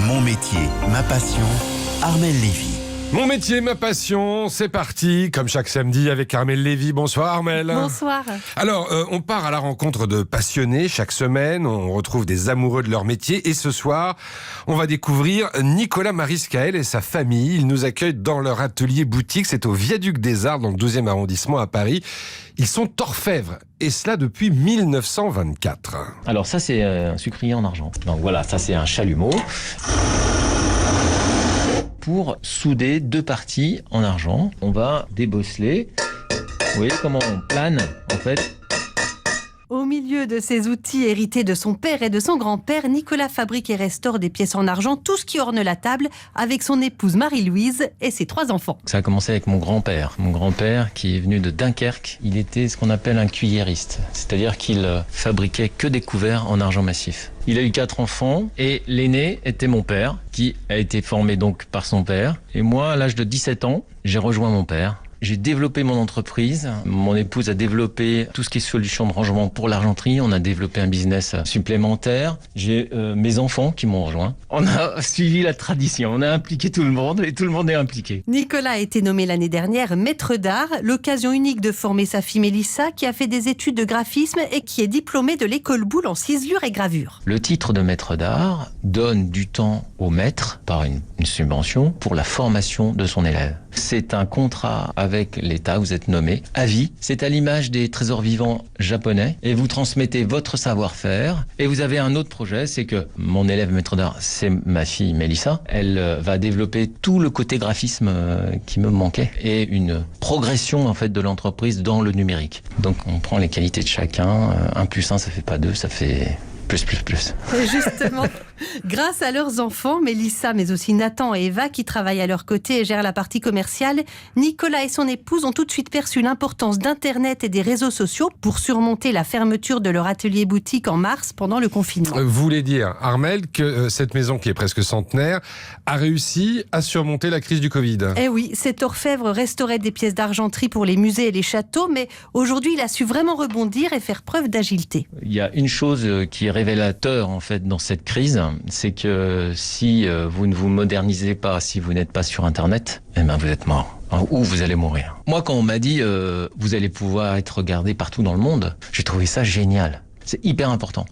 Mon métier, ma passion, Armelle Lévy. Mon métier, ma passion, c'est parti, comme chaque samedi avec Armelle Lévy. Bonsoir Armelle. Bonsoir. Alors, on part à la rencontre de passionnés chaque semaine, on retrouve des amoureux de leur métier et ce soir, on va découvrir Nicolas Mariscaël et sa famille. Ils nous accueillent dans leur atelier boutique, c'est au Viaduc des Arts dans le 12e arrondissement à Paris. Ils sont orfèvres et cela depuis 1924. Alors ça c'est un sucrier en argent. Donc voilà, ça c'est un chalumeau pour souder deux parties en argent. On va débosseler. Vous voyez comment on plane en fait. Au milieu de ces outils hérités de son père et de son grand-père, Nicolas fabrique et restaure des pièces en argent, tout ce qui orne la table, avec son épouse Marie-Louise et ses 3 enfants. Ça a commencé avec mon grand-père. Mon grand-père qui est venu de Dunkerque, il était ce qu'on appelle un cuillériste. C'est-à-dire qu'il fabriquait que des couverts en argent massif. Il a eu 4 enfants et l'aîné était mon père, qui a été formé donc par son père. Et moi, à l'âge de 17 ans, j'ai rejoint mon père. J'ai développé mon entreprise. Mon épouse a développé tout ce qui est solution de rangement pour l'argenterie. On a développé un business supplémentaire. J'ai mes enfants qui m'ont rejoint. On a suivi la tradition. On a impliqué tout le monde et tout le monde est impliqué. Nicolas a été nommé l'année dernière maître d'art, l'occasion unique de former sa fille Mélissa, qui a fait des études de graphisme et qui est diplômée de l'école Boulle en ciselure et gravure. Le titre de maître d'art donne du temps au maître par une subvention pour la formation de son élève. C'est un contrat avec l'État, vous êtes nommé à vie. C'est à l'image des trésors vivants japonais et vous transmettez votre savoir-faire. Et vous avez un autre projet, c'est que mon élève maître d'art, c'est ma fille Mélissa. Elle va développer tout le côté graphisme qui me manquait et une progression en fait de l'entreprise dans le numérique. Donc on prend les qualités de chacun. 1 plus 1, ça fait pas 2, ça fait plus. Et justement, grâce à leurs enfants, Mélissa, mais aussi Nathan et Eva, qui travaillent à leur côté et gèrent la partie commerciale, Nicolas et son épouse ont tout de suite perçu l'importance d'Internet et des réseaux sociaux pour surmonter la fermeture de leur atelier boutique en mars pendant le confinement. Vous voulez dire, Armelle, que cette maison qui est presque centenaire a réussi à surmonter la crise du Covid. Eh oui, cet orfèvre restaurait des pièces d'argenterie pour les musées et les châteaux, mais aujourd'hui, il a su vraiment rebondir et faire preuve d'agilité. Il y a une chose qui est révélateur en fait dans cette crise, c'est que si vous ne vous modernisez pas, si vous n'êtes pas sur Internet, eh ben vous êtes mort. Ou vous allez mourir. Moi, quand on m'a dit vous allez pouvoir être regardé partout dans le monde, j'ai trouvé ça génial. C'est hyper important.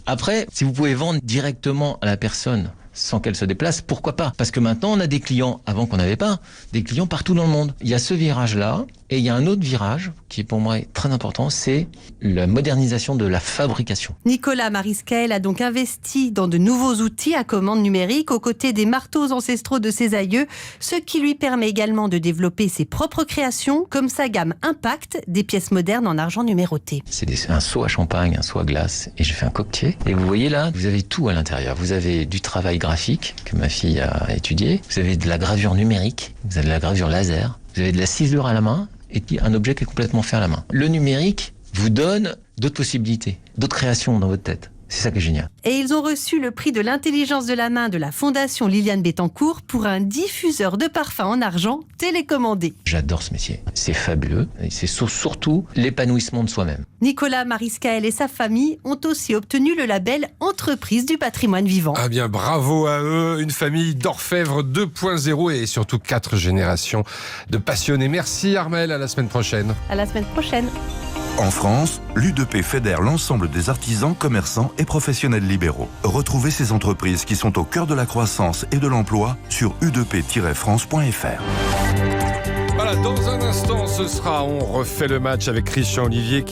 Après, si vous pouvez vendre directement à la personne sans qu'elle se déplace, pourquoi pas? Parce que maintenant, on a des clients, avant qu'on n'avait pas, des clients partout dans le monde. Il y a ce virage-là, et il y a un autre virage, qui pour moi est très important, c'est la modernisation de la fabrication. Nicolas Mariscaël a donc investi dans de nouveaux outils à commande numérique, aux côtés des marteaux ancestraux de ses aïeux, ce qui lui permet également de développer ses propres créations, comme sa gamme Impact, des pièces modernes en argent numéroté. C'est un seau à champagne, un seau à glace, et j'ai fait un coquetier. Et vous voyez là, vous avez tout à l'intérieur. Vous avez du travail graphique que ma fille a étudié. Vous avez de la gravure numérique, vous avez de la gravure laser, vous avez de la ciselure à la main et un objet qui est complètement fait à la main. Le numérique vous donne d'autres possibilités, d'autres créations dans votre tête. C'est ça qui est génial. Et ils ont reçu le prix de l'intelligence de la main de la Fondation Liliane Bettencourt pour un diffuseur de parfum en argent télécommandé. J'adore ce métier. C'est fabuleux et c'est surtout l'épanouissement de soi-même. Nicolas Mariscaël et sa famille ont aussi obtenu le label Entreprise du patrimoine vivant. Ah bien, bravo à eux, une famille d'orfèvres 2.0 et surtout 4 générations de passionnés. Merci Armelle, à la semaine prochaine. À la semaine prochaine. En France, l'U2P fédère l'ensemble des artisans, commerçants et professionnels libéraux. Retrouvez ces entreprises qui sont au cœur de la croissance et de l'emploi sur u2p-france.fr. Voilà, dans un instant, on refait le match avec Christian Olivier.